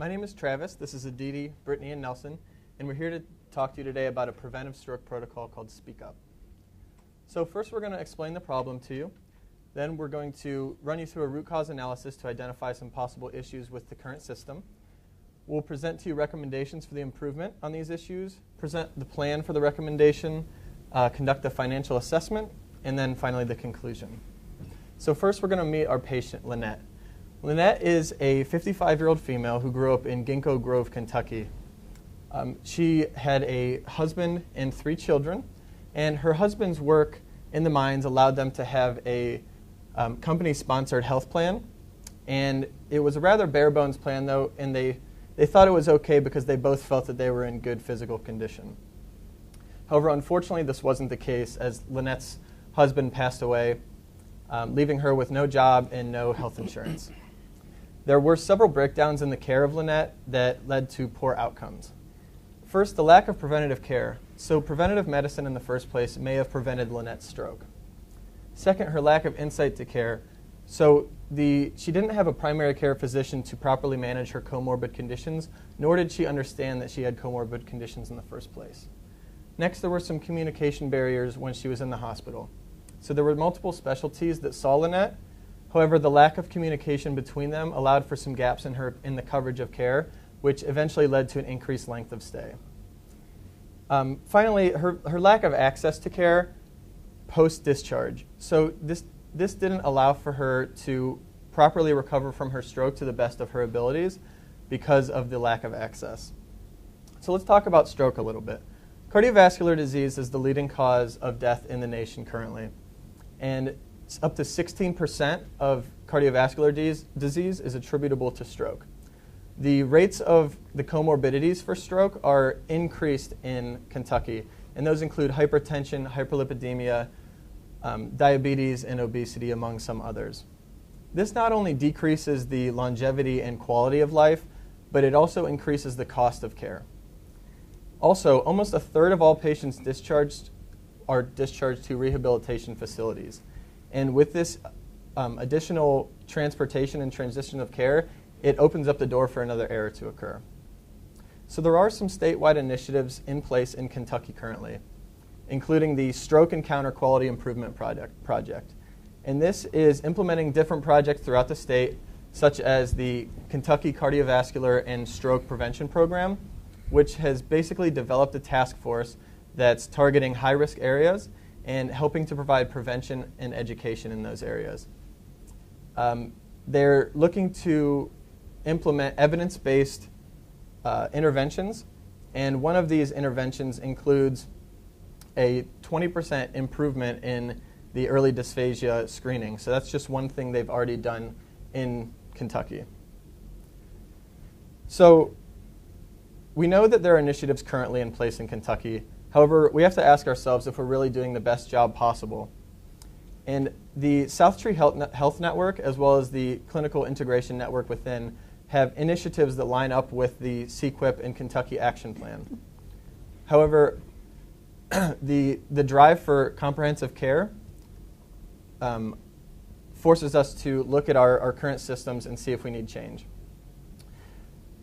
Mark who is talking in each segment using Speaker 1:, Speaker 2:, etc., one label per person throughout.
Speaker 1: My name is Travis. This is Aditi, Brittany, and Nelson, and we're here to talk to you today about a preventive stroke protocol called Speak Up. So first we're going to explain the problem to you. Then we're going to run you through a root cause analysis to identify some possible issues with the current system. We'll present to you recommendations for the improvement on these issues, present the plan for the recommendation, conduct a financial assessment, and then finally the conclusion. So first we're going to meet our patient, Lynette. Lynette is a 55-year-old female who grew up in Ginkgo Grove, Kentucky. She had a husband and 3 children, and her husband's work in the mines allowed them to have a company-sponsored health plan. And it was a rather bare-bones plan, though, and they thought it was okay because they both felt that they were in good physical condition. However, unfortunately, this wasn't the case, as Lynette's husband passed away, leaving her with no job and no health insurance. There were several breakdowns in the care of Lynette that led to poor outcomes. First, the lack of preventative care. So preventative medicine in the first place may have prevented Lynette's stroke. Second, her lack of insight to care. So she didn't have a primary care physician to properly manage her comorbid conditions, nor did she understand that she had comorbid conditions in the first place. Next, there were some communication barriers when she was in the hospital. So there were multiple specialties that saw Lynette. However, the lack of communication between them allowed for some gaps in the coverage of care, which eventually led to an increased length of stay. Finally, her lack of access to care post-discharge. So this didn't allow for her to properly recover from her stroke to the best of her abilities because of the lack of access. So let's talk about stroke a little bit. Cardiovascular disease is the leading cause of death in the nation currently. And up to 16% of cardiovascular disease is attributable to stroke. The rates of the comorbidities for stroke are increased in Kentucky, and those include hypertension, hyperlipidemia, diabetes, and obesity, among some others. This not only decreases the longevity and quality of life, but it also increases the cost of care. Also, almost a third of all patients discharged are discharged to rehabilitation facilities. And with this additional transportation and transition of care, it opens up the door for another error to occur. So there are some statewide initiatives in place in Kentucky currently, including the Stroke Encounter Quality Improvement Project. And this is implementing different projects throughout the state, such as the Kentucky Cardiovascular and Stroke Prevention Program, which has basically developed a task force that's targeting high-risk areas and helping to provide prevention and education in those areas. They're looking to implement evidence-based interventions, and one of these interventions includes a 20% improvement in the early dysphagia screening. So that's just one thing they've already done in Kentucky. So we know that there are initiatives currently in place in Kentucky. However, we have to ask ourselves if we're really doing the best job possible. And the South Tree Health Network, as well as the Clinical Integration Network within, have initiatives that line up with the CQIP and Kentucky Action Plan. However, the drive for comprehensive care forces us to look at our current systems and see if we need change.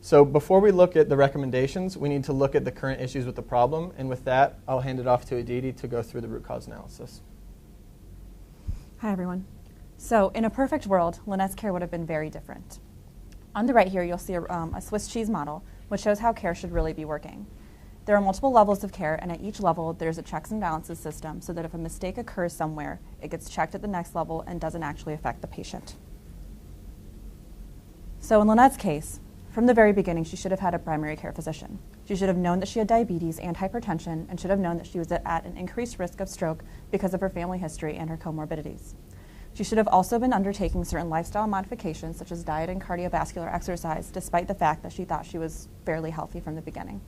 Speaker 1: So before we look at the recommendations, we need to look at the current issues with the problem. And with that, I'll hand it off to Aditi to go through the root cause analysis.
Speaker 2: Hi, everyone. So in a perfect world, Lynette's care would have been very different. On the right here, you'll see a Swiss cheese model, which shows how care should really be working. There are multiple levels of care, and at each level, there's a checks and balances system so that if a mistake occurs somewhere, it gets checked at the next level and doesn't actually affect the patient. So in Lynette's case, from the very beginning, she should have had a primary care physician. She should have known that she had diabetes and hypertension and should have known that she was at an increased risk of stroke because of her family history and her comorbidities. She should have also been undertaking certain lifestyle modifications such as diet and cardiovascular exercise, despite the fact that she thought she was fairly healthy from the beginning.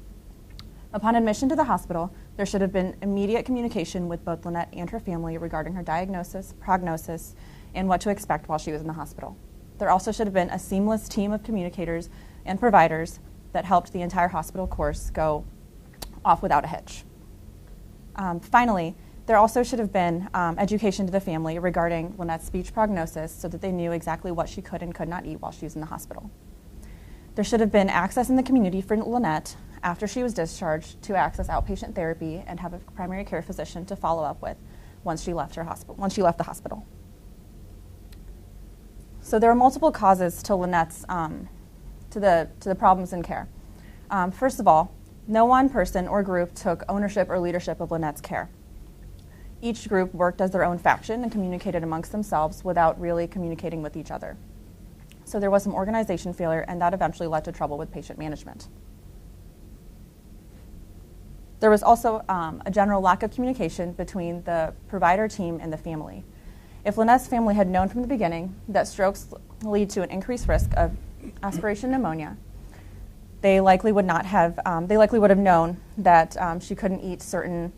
Speaker 2: Upon admission to the hospital, there should have been immediate communication with both Lynette and her family regarding her diagnosis, prognosis, and what to expect while she was in the hospital. There also should have been a seamless team of communicators and providers that helped the entire hospital course go off without a hitch. Finally, there also should have been education to the family regarding Lynette's speech prognosis so that they knew exactly what she could and could not eat while she was in the hospital. There should have been access in the community for Lynette after she was discharged to access outpatient therapy and have a primary care physician to follow up with once she left the hospital. So there are multiple causes to Lynette's to the problems in care. First of all, no one person or group took ownership or leadership of Lynette's care. Each group worked as their own faction and communicated amongst themselves without really communicating with each other. So there was some organization failure, and that eventually led to trouble with patient management. There was also a general lack of communication between the provider team and the family. If Lynette's family had known from the beginning that strokes lead to an increased risk of aspiration pneumonia, they likely would have known that she couldn't eat certain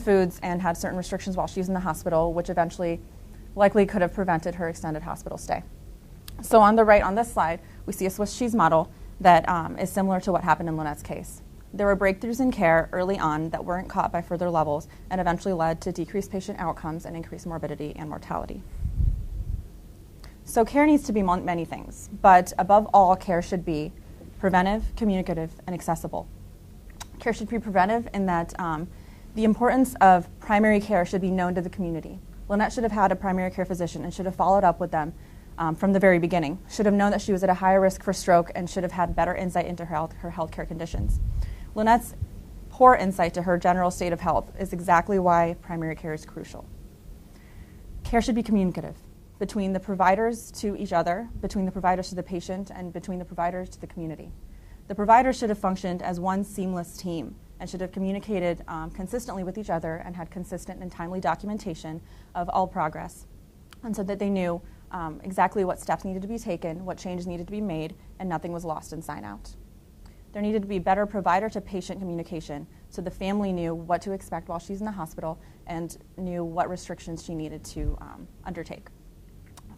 Speaker 2: foods and had certain restrictions while she was in the hospital, which eventually likely could have prevented her extended hospital stay. So on the right on this slide, we see a Swiss cheese model that is similar to what happened in Lynette's case. There were breakthroughs in care early on that weren't caught by further levels and eventually led to decreased patient outcomes and increased morbidity and mortality. So care needs to be many things, but above all, care should be preventive, communicative, and accessible. Care should be preventive in that the importance of primary care should be known to the community. Lynette should have had a primary care physician and should have followed up with them from the very beginning, should have known that she was at a higher risk for stroke and should have had better insight into her health care conditions. Lynette's poor insight to her general state of health is exactly why primary care is crucial. Care should be communicative between the providers to each other, between the providers to the patient, and between the providers to the community. The providers should have functioned as one seamless team and should have communicated consistently with each other and had consistent and timely documentation of all progress, and so that they knew exactly what steps needed to be taken, what changes needed to be made, and nothing was lost in sign out. There needed to be better provider to patient communication so the family knew what to expect while she's in the hospital and knew what restrictions she needed to undertake.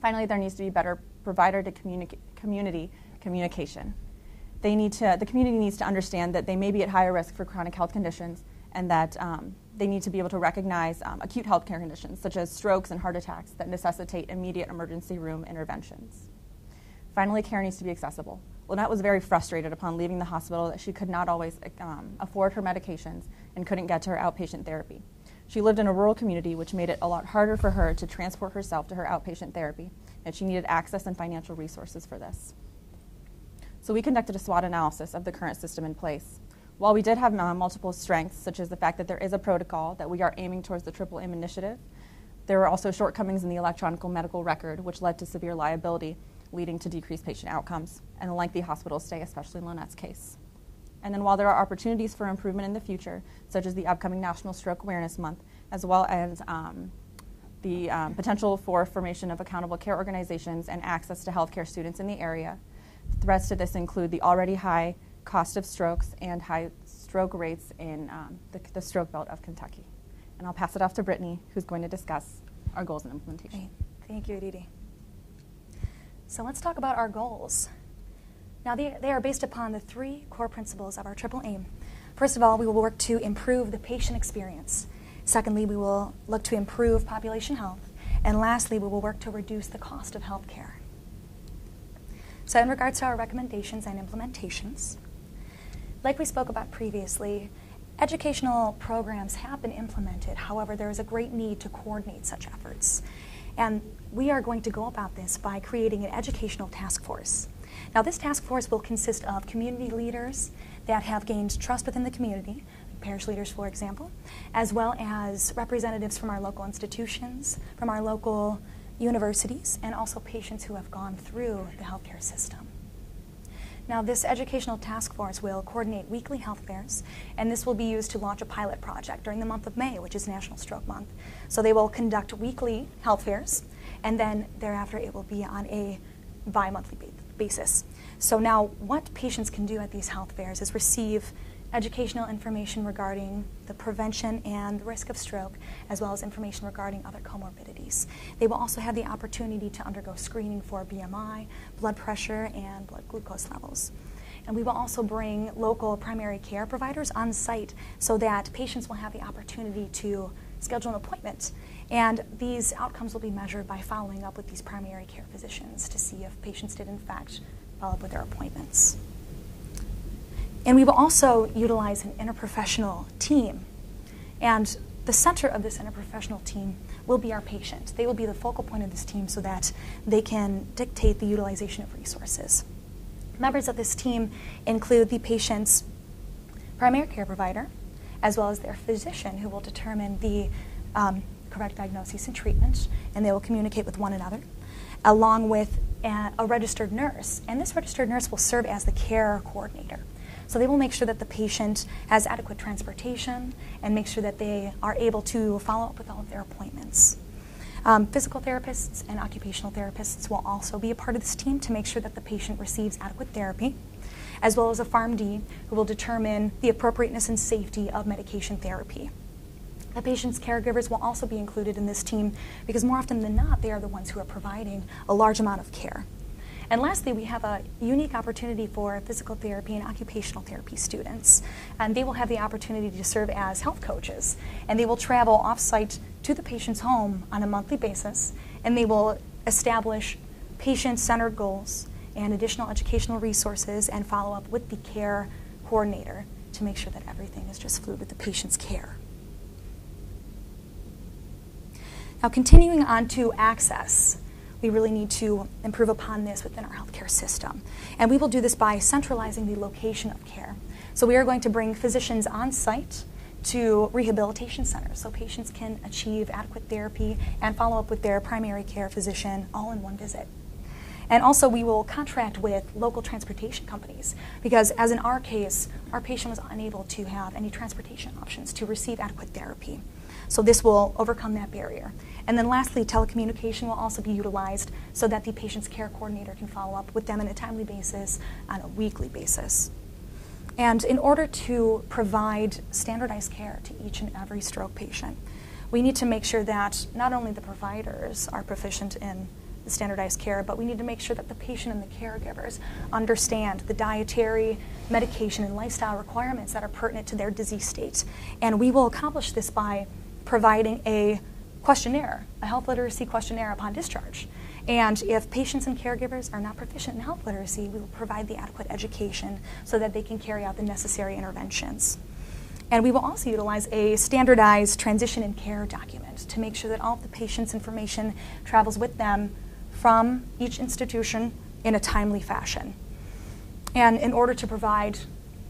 Speaker 2: Finally, there needs to be better provider to community communication. The community needs to understand that they may be at higher risk for chronic health conditions and that they need to be able to recognize acute health care conditions such as strokes and heart attacks that necessitate immediate emergency room interventions. Finally, care needs to be accessible. Lynette was very frustrated upon leaving the hospital that she could not always afford her medications and couldn't get to her outpatient therapy. She lived in a rural community, which made it a lot harder for her to transport herself to her outpatient therapy, and she needed access and financial resources for this. So we conducted a SWOT analysis of the current system in place. While we did have multiple strengths, such as the fact that there is a protocol, that we are aiming towards the Triple Aim initiative, there were also shortcomings in the electronic medical record, which led to severe liability, leading to decreased patient outcomes and a lengthy hospital stay, especially in Lynette's case. And then while there are opportunities for improvement in the future, such as the upcoming National Stroke Awareness Month, as well as the potential for formation of accountable care organizations and access to healthcare students in the area, threats to this include the already high cost of strokes and high stroke rates in the stroke belt of Kentucky. And I'll pass it off to Brittany, who's going to discuss our goals and implementation.
Speaker 3: Great. Thank you, Aditi. So let's talk about our goals. Now, they are based upon the three core principles of our Triple Aim. First of all, we will work to improve the patient experience. Secondly, we will look to improve population health. And lastly, we will work to reduce the cost of health care. So in regards to our recommendations and implementations, like we spoke about previously, educational programs have been implemented. However, there is a great need to coordinate such efforts. And we are going to go about this by creating an educational task force. Now, this task force will consist of community leaders that have gained trust within the community, parish leaders, for example, as well as representatives from our local institutions, from our local universities, and also patients who have gone through the healthcare system. Now, this educational task force will coordinate weekly health fairs, and this will be used to launch a pilot project during the month of May, which is National Stroke Month. So they will conduct weekly health fairs, and then thereafter it will be on a bi-monthly basis. So now what patients can do at these health fairs is receive educational information regarding the prevention and the risk of stroke, as well as information regarding other comorbidities. They will also have the opportunity to undergo screening for BMI, blood pressure, and blood glucose levels. And we will also bring local primary care providers on site so that patients will have the opportunity to schedule an appointment. And these outcomes will be measured by following up with these primary care physicians to see if patients did in fact follow up with their appointments. And we will also utilize an interprofessional team. And the center of this interprofessional team will be our patient. They will be the focal point of this team so that they can dictate the utilization of resources. Members of this team include the patient's primary care provider, as well as their physician, who will determine the correct diagnosis and treatment, and they will communicate with one another, along with a registered nurse. And this registered nurse will serve as the care coordinator. So they will make sure that the patient has adequate transportation and make sure that they are able to follow up with all of their appointments. Physical therapists and occupational therapists will also be a part of this team to make sure that the patient receives adequate therapy, as well as a PharmD who will determine the appropriateness and safety of medication therapy. The patient's caregivers will also be included in this team because more often than not, they are the ones who are providing a large amount of care. And lastly, we have a unique opportunity for physical therapy and occupational therapy students. And they will have the opportunity to serve as health coaches. And they will travel off-site to the patient's home on a monthly basis. And they will establish patient-centered goals and additional educational resources and follow up with the care coordinator to make sure that everything is just fluid with the patient's care. Now, continuing on to access. We really need to improve upon this within our healthcare system. And we will do this by centralizing the location of care. So we are going to bring physicians on site to rehabilitation centers so patients can achieve adequate therapy and follow up with their primary care physician all in one visit. And also we will contract with local transportation companies because, as in our case, our patient was unable to have any transportation options to receive adequate therapy. So this will overcome that barrier. And then lastly, telecommunication will also be utilized so that the patient's care coordinator can follow up with them on a timely basis, on a weekly basis. And in order to provide standardized care to each and every stroke patient, we need to make sure that not only the providers are proficient in the standardized care, but we need to make sure that the patient and the caregivers understand the dietary, medication, and lifestyle requirements that are pertinent to their disease state. And we will accomplish this by providing a questionnaire, a health literacy questionnaire upon discharge. And if patients and caregivers are not proficient in health literacy, we will provide the adequate education so that they can carry out the necessary interventions. And we will also utilize a standardized transition and care document to make sure that all of the patient's information travels with them from each institution in a timely fashion. And in order to provide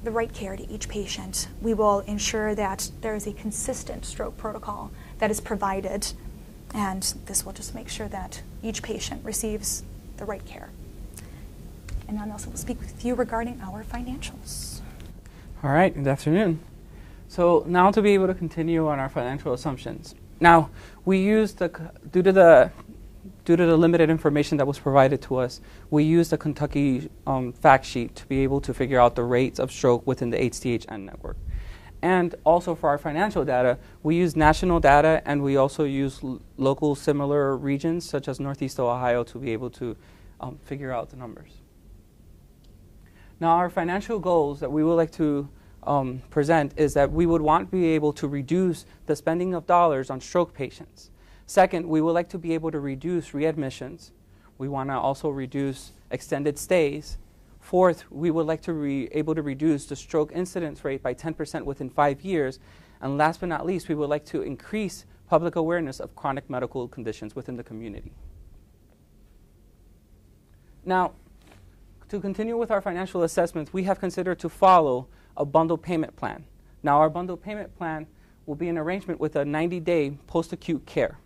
Speaker 3: the right care to each patient, we will ensure that there is a consistent stroke protocol that is provided, and this will just make sure that each patient receives the right care. And now Nelson will speak with you regarding our financials.
Speaker 4: All right, good afternoon. So now to be able to continue on our financial assumptions. Now, we used due to the limited information that was provided to us, we used the Kentucky fact sheet to be able to figure out the rates of stroke within the HTHN network. And also for our financial data, we use national data and we also use local similar regions such as Northeast Ohio to be able to figure out the numbers. Now our financial goals that we would like to present is that we would want to be able to reduce the spending of dollars on stroke patients. Second, we would like to be able to reduce readmissions. We want to also reduce extended stays. Fourth, we would like to be able to reduce the stroke incidence rate by 10% within 5 years. And last but not least, we would like to increase public awareness of chronic medical conditions within the community. Now, to continue with our financial assessments, we have considered to follow a bundle payment plan. Now, our bundle payment plan will be an arrangement with a 90-day post-acute care.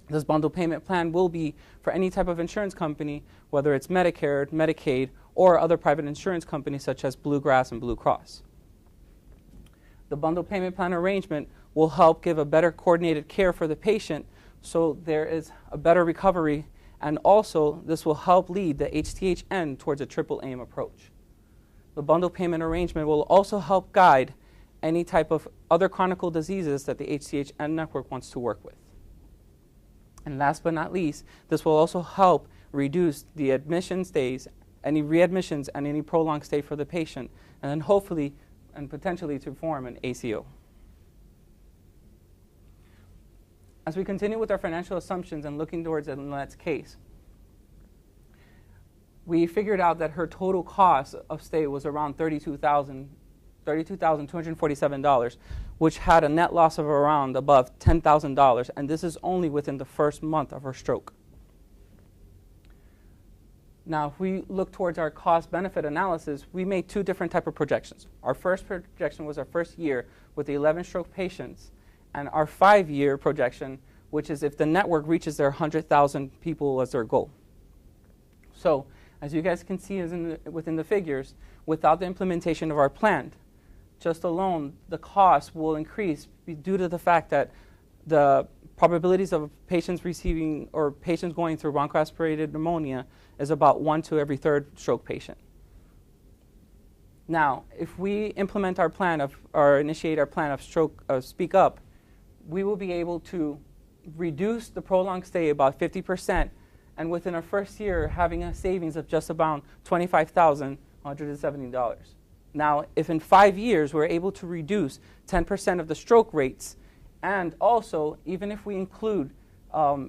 Speaker 4: This bundle payment plan will be for any type of insurance company, whether it's Medicare, Medicaid, or other private insurance companies such as Bluegrass and Blue Cross. The bundle payment plan arrangement will help give a better coordinated care for the patient so there is a better recovery, and also this will help lead the HTHN towards a triple aim approach. The bundle payment arrangement will also help guide any type of other chronic diseases that the HTHN network wants to work with. And last but not least, this will also help reduce the admission stays, any readmissions, and any prolonged stay for the patient, and then hopefully and potentially to form an ACO. As we continue with our financial assumptions and looking towards Lynette's case, we figured out that her total cost of stay was around $32,247, which had a net loss of around above $10,000, and this is only within the first month of her stroke. Now, if we look towards our cost-benefit analysis, we made two different type of projections. Our first projection was our first year with the 11 stroke patients, and our 5-year projection, which is if the network reaches their 100,000 people as their goal. So, as you guys can see within the figures, without the implementation of our plan, just alone, the cost will increase due to the fact that the probabilities of patients receiving or patients going through bronchoaspirated pneumonia is about 1 to every 3rd stroke patient. Now, if we implement our plan or initiate our plan of Speak Up, we will be able to reduce the prolonged stay about 50%, and within our first year, having a savings of just about $25,170. Now, if in 5 years we're able to reduce 10% of the stroke rates, and also, even if we include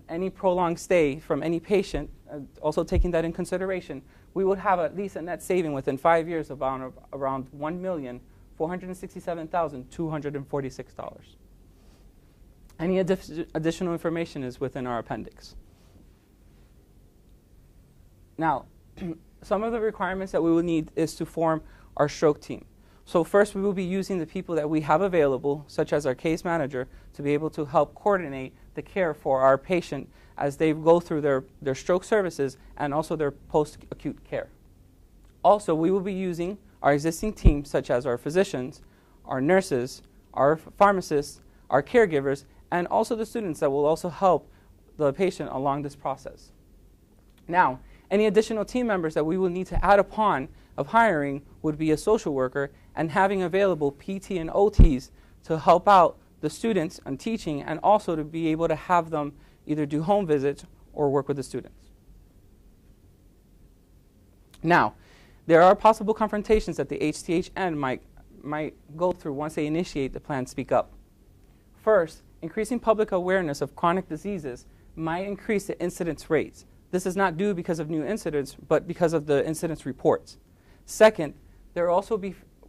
Speaker 4: any prolonged stay from any patient, also taking that in consideration, we would have at least a net saving within 5 years of around $1,467,246. Any additional information is within our appendix. Now, some of the requirements that we will need is to form our stroke team. So first, we will be using the people that we have available, such as our case manager, to be able to help coordinate the care for our patient as they go through their stroke services and also their post-acute care. Also, we will be using our existing team, such as our physicians, our nurses, our pharmacists, our caregivers, and also the students that will also help the patient along this process. Now, any additional team members that we will need to add upon of hiring would be a social worker and having available PT and OTs to help out the students on teaching, and also to be able to have them either do home visits or work with the students. Now, there are possible confrontations that the HTHN might go through once they initiate the plan Speak Up. First, increasing public awareness of chronic diseases might increase the incidence rates. This is not due because of new incidents, but because of the incidence reports. Second,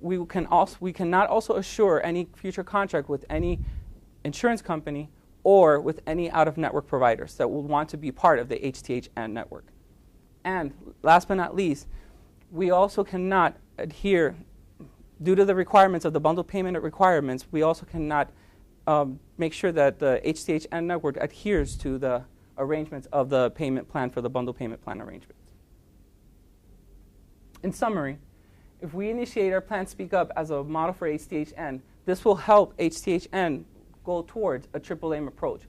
Speaker 4: we cannot also assure any future contract with any insurance company or with any out-of-network providers that will want to be part of the HTHN network. And last but not least, we also cannot adhere, due to the requirements of the bundle payment requirements, we also cannot make sure that the HTHN network adheres to the arrangements of the payment plan for the bundle payment plan arrangements. In summary, if we initiate our plan Speak Up as a model for HTHN, this will help HTHN go towards a triple aim approach.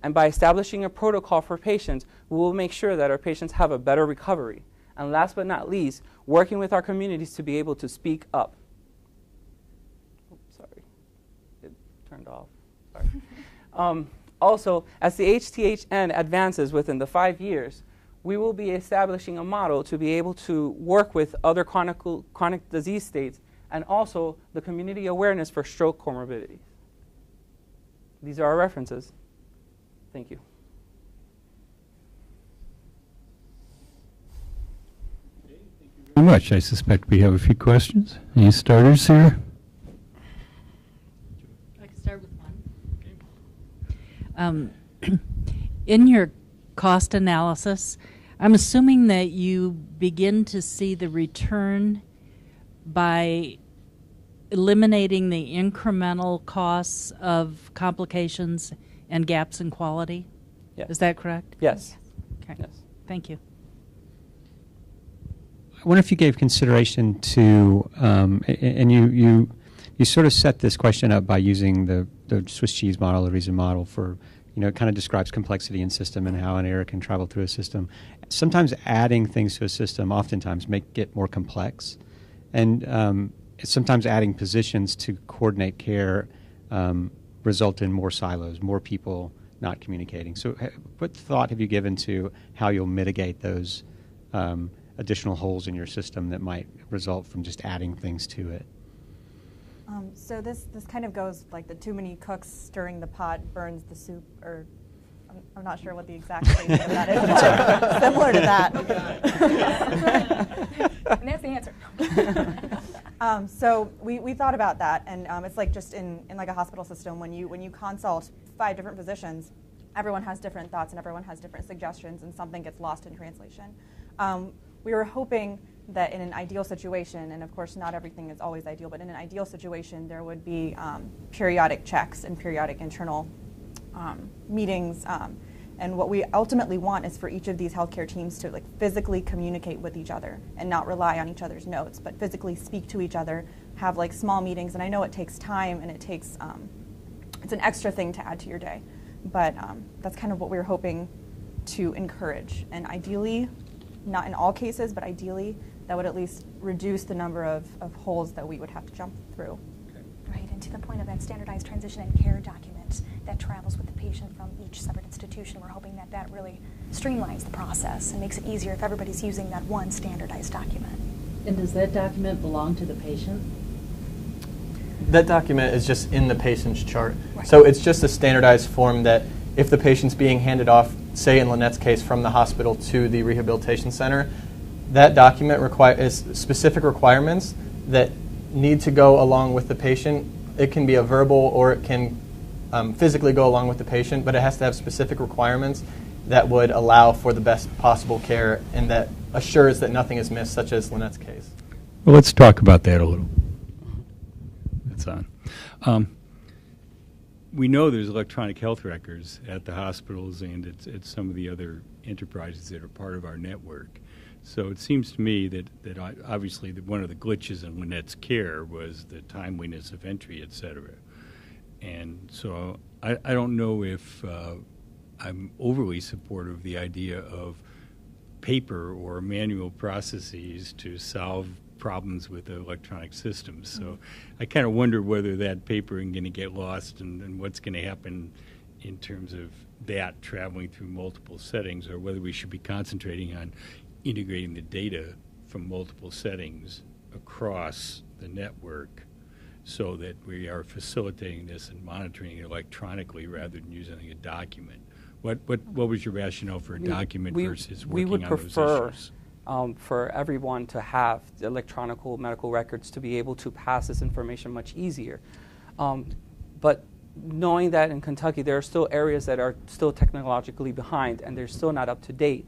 Speaker 4: And by establishing a protocol for patients, we will make sure that our patients have a better recovery. And last but not least, working with our communities to be able to speak up. Oops, sorry, it turned off. Sorry. Also, as the HTHN advances within the 5 years, we will be establishing a model to be able to work with other chronic disease states and also the community awareness for stroke comorbidities. These are our references. Thank you.
Speaker 5: Very much. I suspect we have a few questions. Any starters here?
Speaker 6: I can start with one. In your cost analysis, I'm assuming that you begin to see the return by eliminating the incremental costs of complications and gaps in quality.
Speaker 4: Yes.
Speaker 6: Is that correct?
Speaker 4: Yes.
Speaker 6: Okay.
Speaker 4: Yes.
Speaker 6: Thank you.
Speaker 5: I wonder if you gave consideration to, and you sort of set this question up by using the Swiss cheese model, the reason model for, it kind of describes complexity in system and how an error can travel through a system. Sometimes adding things to a system oftentimes make it more complex. And sometimes adding positions to coordinate care result in more silos, more people not communicating. So what thought have you given to how you'll mitigate those additional holes in your system that might result from just adding things to it?
Speaker 2: So this kind of goes like the too many cooks stirring the pot burns the soup, or I'm not sure what the exact phrasing of that is, but similar to that.
Speaker 3: And that's the answer.
Speaker 2: So we thought about that, and it's like just in like a hospital system, when you consult 5 different physicians, everyone has different thoughts and everyone has different suggestions, and something gets lost in translation. We were hoping that in an ideal situation, and of course not everything is always ideal, but in an ideal situation there would be periodic checks and periodic internal meetings. And what we ultimately want is for each of these healthcare teams to like physically communicate with each other and not rely on each other's notes, but physically speak to each other, have like small meetings. And I know it takes time and it takes, it's an extra thing to add to your day. But that's kind of what we were hoping to encourage. And ideally, not in all cases, but ideally, that would at least reduce the number of holes that we would have to jump through.
Speaker 3: Right, and to the point of that standardized transition and care document that travels with the patient from each separate institution, we're hoping that that really streamlines the process and makes it easier if everybody's using that one standardized document.
Speaker 6: And does that document belong to the patient?
Speaker 1: That document is just in the patient's chart.
Speaker 3: Right.
Speaker 1: So it's just a standardized form that if the patient's being handed off, say in Lynette's case, from the hospital to the rehabilitation center, that document is specific requirements that need to go along with the patient. It can be a verbal or it can physically go along with the patient, but it has to have specific requirements that would allow for the best possible care and that assures that nothing is missed, such as Lynette's case.
Speaker 7: Well, let's talk about that a little. That's on. We know there's electronic health records at the hospitals and at some of the other enterprises that are part of our network. So it seems to me that obviously one of the glitches in Lynette's care was the timeliness of entry, et cetera. And so I don't know if I'm overly supportive of the idea of paper or manual processes to solve problems with the electronic systems. So I kind of wonder whether that paper is going to get lost and what's going to happen in terms of that traveling through multiple settings, or whether we should be concentrating on integrating the data from multiple settings across the network so that we are facilitating this and monitoring it electronically rather than using a document. What was your rationale for a document versus working on those issues?
Speaker 4: We would prefer for everyone to have the electronic medical records to be able to pass this information much easier. But knowing that in Kentucky there are still areas that are still technologically behind and they're still not up to date,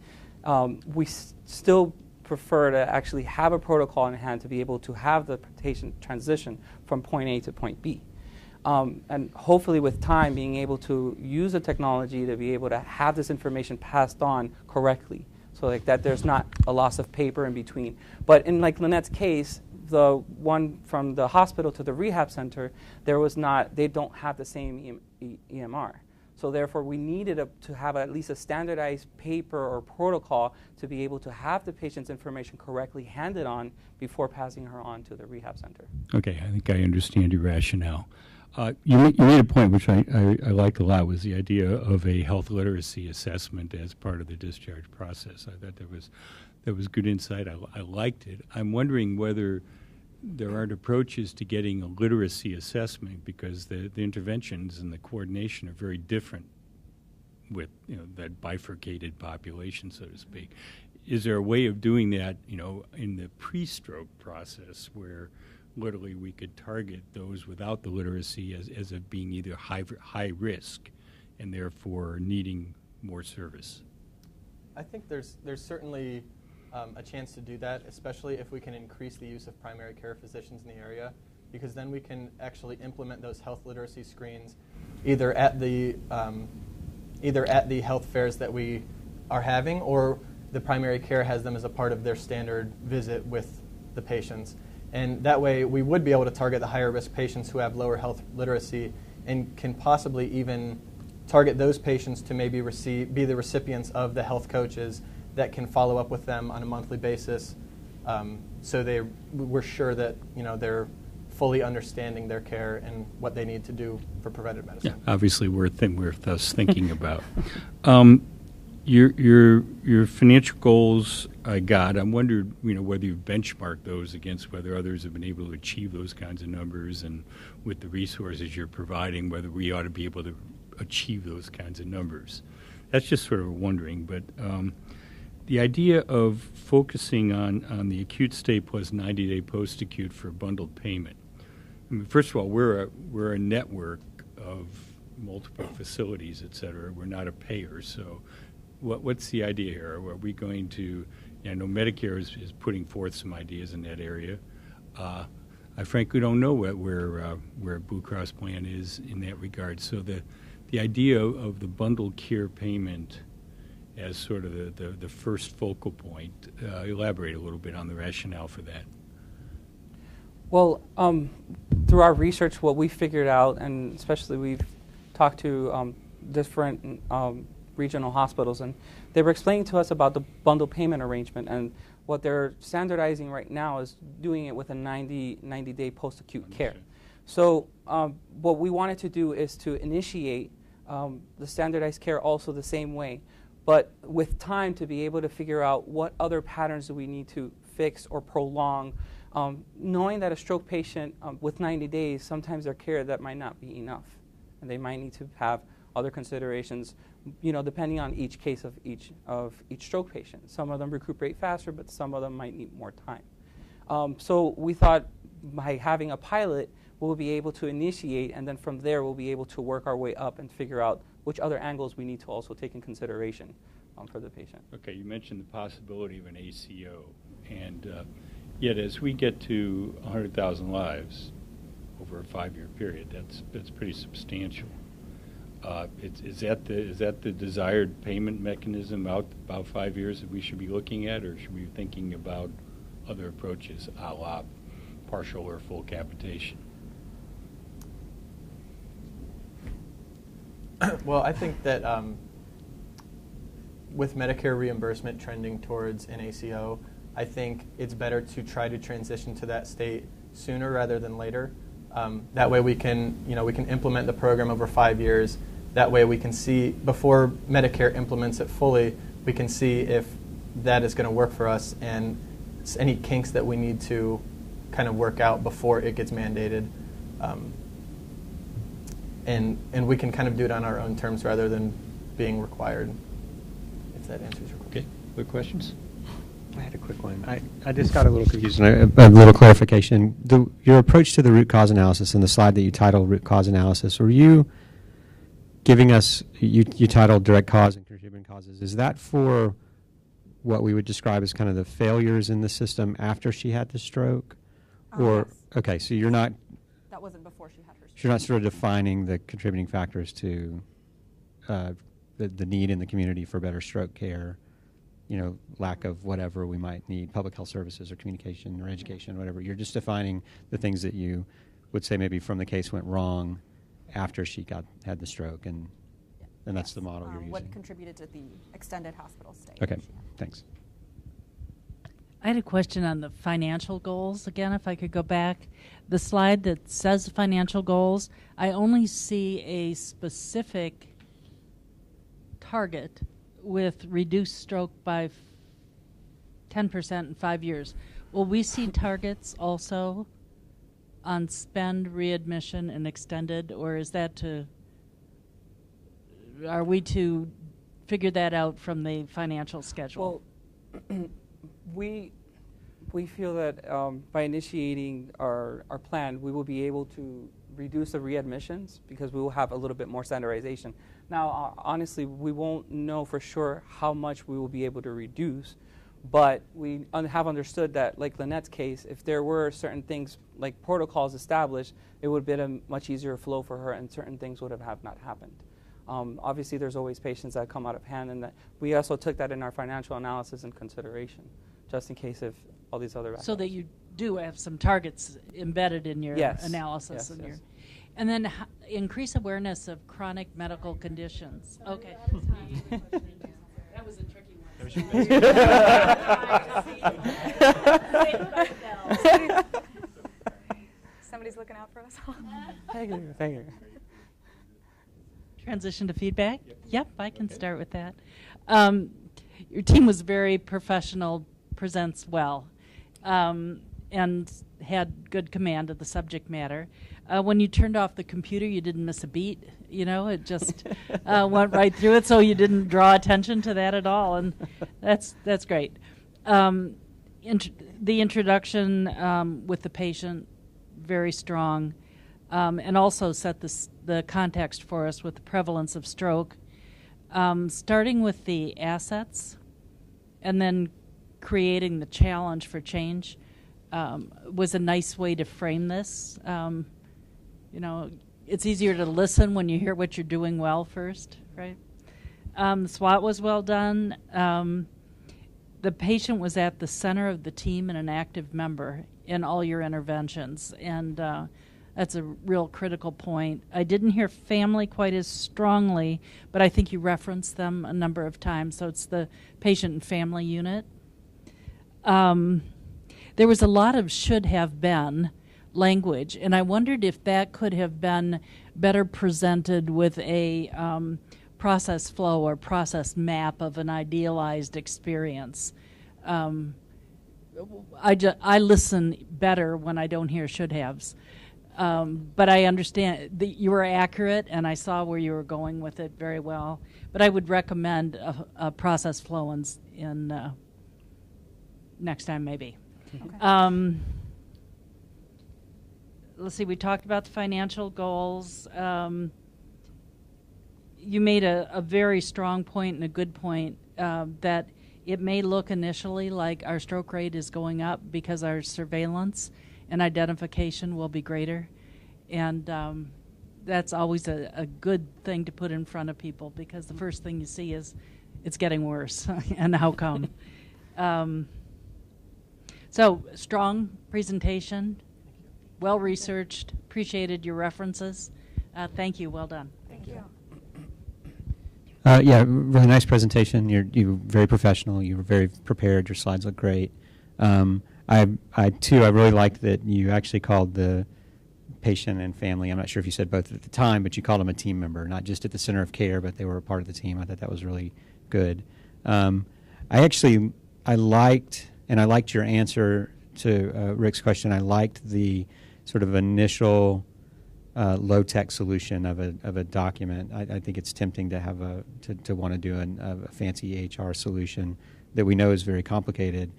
Speaker 4: we still prefer to actually have a protocol in hand to be able to have the patient transition from point A to point B. And hopefully with time being able to use the technology to be able to have this information passed on correctly, so like that there's not a loss of paper in between. But in like Lynette's case, the one from the hospital to the rehab center, they don't have the same EMR. So therefore we needed to have at least a standardized paper or protocol to be able to have the patient's information correctly handed on before passing her on to the rehab center.
Speaker 7: Okay, I think I understand your rationale. You made a point which I liked a lot, was the idea of a health literacy assessment as part of the discharge process. I thought that was good insight. I liked it. I'm wondering whether there aren't approaches to getting a literacy assessment, because the interventions and the coordination are very different with that bifurcated population, so to speak. Is there a way of doing that in the pre-stroke process where literally we could target those without the literacy as of being either high risk and therefore needing more service?
Speaker 1: I think there's certainly a chance to do that, especially if we can increase the use of primary care physicians in the area, because then we can actually implement those health literacy screens either at the health fairs that we are having, or the primary care has them as a part of their standard visit with the patients. And that way we would be able to target the higher risk patients who have lower health literacy, and can possibly even target those patients to maybe be the recipients of the health coaches that can follow up with them on a monthly basis, so we're sure that they're fully understanding their care and what they need to do for preventive medicine.
Speaker 7: Yeah, obviously worth us thinking about. Your financial goals, I wondered whether you've benchmarked those against whether others have been able to achieve those kinds of numbers, and with the resources you're providing, whether we ought to be able to achieve those kinds of numbers. that's just sort of wondering. But the idea of focusing on the acute stay plus 90-day post-acute for bundled payment. I mean, first of all, we're a network of multiple facilities, et cetera. We're not a payer, so what's the idea here? Are we going to? I know Medicare is putting forth some ideas in that area. I frankly don't know where Blue Cross plan is in that regard. So the idea of the bundled care payment as sort of the first focal point, elaborate a little bit on the rationale for that.
Speaker 4: Well, through our research, what we figured out, and especially we've talked to different regional hospitals, and they were explaining to us about the bundle payment arrangement, and what they're standardizing right now is doing it with a 90-day post-acute care. So what we wanted to do is to initiate the standardized care also the same way, but with time to be able to figure out what other patterns do we need to fix or prolong, knowing that a stroke patient with 90 days, sometimes their care that might not be enough, and they might need to have other considerations, depending on each case of each stroke patient. Some of them recuperate faster, but some of them might need more time. So we thought by having a pilot, we'll be able to initiate, and then from there we'll be able to work our way up and figure out which other angles we need to also take in consideration for the patient. Okay, you mentioned the possibility of an ACO, and yet as we get to 100,000 lives over a 5-year period, that's pretty substantial. Is that the desired payment mechanism out about 5 years that we should be looking at, or should we be thinking about other approaches, a la partial or full capitation?
Speaker 1: Well, I think that with Medicare reimbursement trending towards an ACO, I think it's better to try to transition to that state sooner rather than later. That way we can implement the program over 5 years. That way we can see, before Medicare implements it fully, we can see if that is going to work for us and any kinks that we need to kind of work out before it gets mandated. And we can kind of do it on our own terms rather than being required, if that answers your question.
Speaker 7: Okay, other questions?
Speaker 5: I had a quick one. I just got a little confused. A little clarification. Your approach to the root cause analysis and the slide that you titled root cause analysis, were you giving us, you titled direct cause and contributing causes. Is that for what we would describe as kind of the failures in the system after she had the stroke? Or,
Speaker 2: Yes.
Speaker 5: okay, so you're not,
Speaker 2: That wasn't before she had her stroke.
Speaker 5: you're not sort of defining the contributing factors to the need in the community for better stroke care, lack of whatever we might need, public health services or communication or education, whatever. You're just defining the things that you would say maybe from the case went wrong after she had the stroke, and that's the model you're using.
Speaker 2: What contributed to the extended hospital stay.
Speaker 5: Okay,
Speaker 2: she had.
Speaker 5: thanks.
Speaker 6: I had a question on the financial goals again, if I could go back. The slide that says financial goals, I only see a specific target with reduced stroke by 10% in 5 years. Will we see targets also on spend, readmission, and extended, or is that are we to figure that out from the financial schedule?
Speaker 4: Well, we feel that by initiating our plan, we will be able to reduce the readmissions because we will have a little bit more standardization. Now, honestly, we won't know for sure how much we will be able to reduce, but we have understood that, like Lynette's case, if there were certain things like protocols established, it would have been a much easier flow for her, and certain things would have not happened. Obviously, there's always patients that come out of hand, and that we also took that in our financial analysis in consideration, just in case if all these other
Speaker 6: So that you do have some targets embedded in your
Speaker 4: Yes.
Speaker 6: analysis.
Speaker 4: Yes,
Speaker 6: And
Speaker 4: yes.
Speaker 6: and then increase awareness of chronic medical conditions. Okay. That was a tricky one.
Speaker 3: Somebody's looking out for us all.
Speaker 4: Thank you.
Speaker 6: Transition to feedback? Yep, I can start with that. Your team was very professional, presents well. And and had good command of the subject matter. When you turned off the computer, you didn't miss a beat. You know, it just went right through it, so you didn't draw attention to that at all, and that's great. The introduction with the patient, very strong, and also set the context for us with the prevalence of stroke, starting with the assets and then creating the challenge for change was a nice way to frame this. You know, it's easier to listen when you hear what you're doing well first, right? The SWOT was well done. The patient was at the center of the team and an active member in all your interventions, and that's a real critical point. I didn't hear family quite as strongly, but I think you referenced them a number of times, so it's the patient and family unit. There was a lot of should have been language, and I wondered if that could have been better presented with a process flow or process map of an idealized experience. I listen better when I don't hear should haves. But I understand that you were accurate, and I saw where you were going with it very well. But I would recommend a process flow in next time, maybe.
Speaker 2: Okay.
Speaker 6: Let's see, we talked about the financial goals. You made a very strong point and a good point that it may look initially like our stroke rate is going up because our surveillance and identification will be greater. And that's always a good thing to put in front of people, because the first thing you see is it's getting worse and how come. So strong presentation, well researched, appreciated your references. Thank you, well done.
Speaker 3: Thank you.
Speaker 5: Yeah, really nice presentation. You were very professional. You were very prepared. Your slides look great. I really liked that you actually called the patient and family. I'm not sure if you said both at the time, but you called them a team member, not just at the center of care, but they were a part of the team. I thought that was really good. I liked your answer to Rick's question. I liked the sort of initial low-tech solution of a document. I think it's tempting to have to want to do a fancy HR solution that we know is very complicated.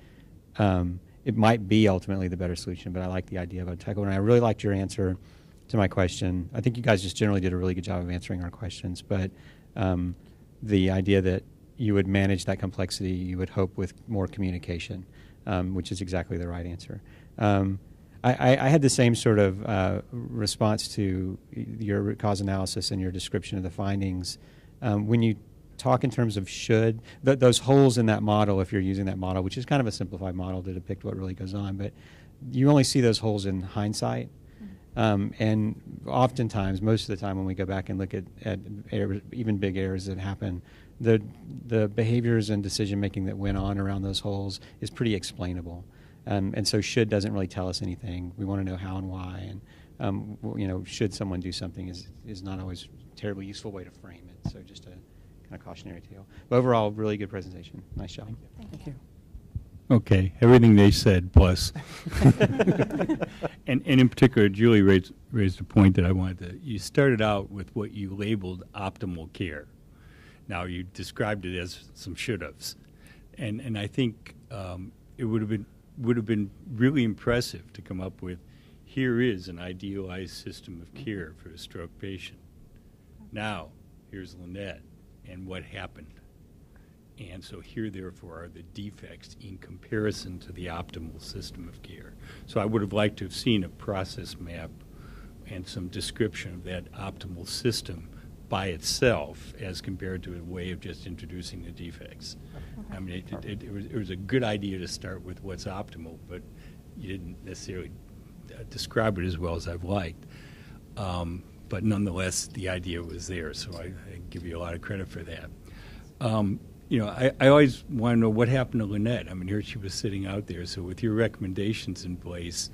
Speaker 5: It might be ultimately the better solution, but I like the idea of a tech one. I really liked your answer to my question. I think you guys just generally did a really good job of answering our questions, but the idea that you would manage that complexity, you would hope, with more communication, which is exactly the right answer. I had the same sort of response to your root cause analysis and your description of the findings. When you talk in terms of should, those holes in that model, if you're using that model, which is kind of a simplified model to depict what really goes on, but you only see those holes in hindsight. And oftentimes, most of the time when we go back and look at errors, even big errors that happen, the behaviors and decision-making that went on around those holes is pretty explainable. And so should doesn't really tell us anything. We want to know how and why. And, should someone do something is not always a terribly useful way to frame it. So just a kind of cautionary tale. But overall, really good presentation. Nice job.
Speaker 2: Thank you.
Speaker 7: Okay, everything they said plus. and in particular, Julie raised a point that I wanted to. You started out with what you labeled optimal care. Now you described it as some should-haves, and I think it would have been really impressive to come up with, here is an idealized system of care for a stroke patient. Now, here's Lynette and what happened. And so here, therefore, are the defects in comparison to the optimal system of care. So I would have liked to have seen a process map and some description of that optimal system by itself as compared to a way of just introducing the defects.
Speaker 2: Okay.
Speaker 7: I mean, it was a good idea to start with what's optimal, but you didn't necessarily describe it as well as I've liked. But nonetheless, the idea was there, so I give you a lot of credit for that. I always want to know what happened to Lynette. I mean, here she was sitting out there. So with your recommendations in place,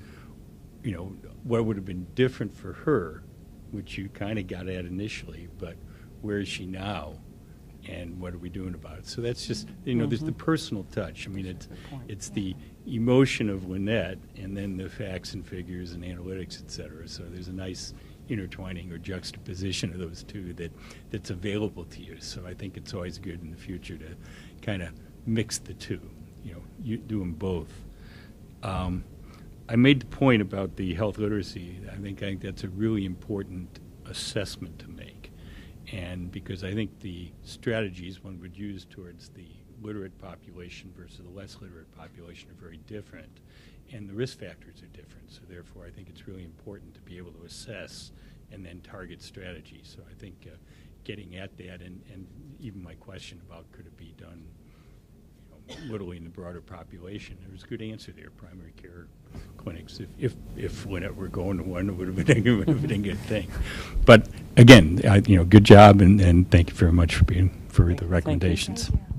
Speaker 7: what would have been different for her, which you kind of got at initially, but where is she now? and what are we doing about it? So that's just, there's the personal touch. I mean,
Speaker 4: point.
Speaker 7: it's the emotion of Lynette and then the facts and figures and analytics, et cetera. So there's a nice intertwining or juxtaposition of those two that's available to you. So I think it's always good in the future to kind of mix the two, you do them both. I made the point about the health literacy. I think that's a really important assessment to make. And because I think the strategies one would use towards the literate population versus the less literate population are very different, and the risk factors are different. So therefore, I think it's really important to be able to assess and then target strategies. So I think getting at that, and even my question about could it be done literally in the broader population, there was a good answer there. Primary care clinics, if Lynette were going to one, it would have been a good thing. But again, good job, and thank you very much for the recommendations.
Speaker 3: Thank you.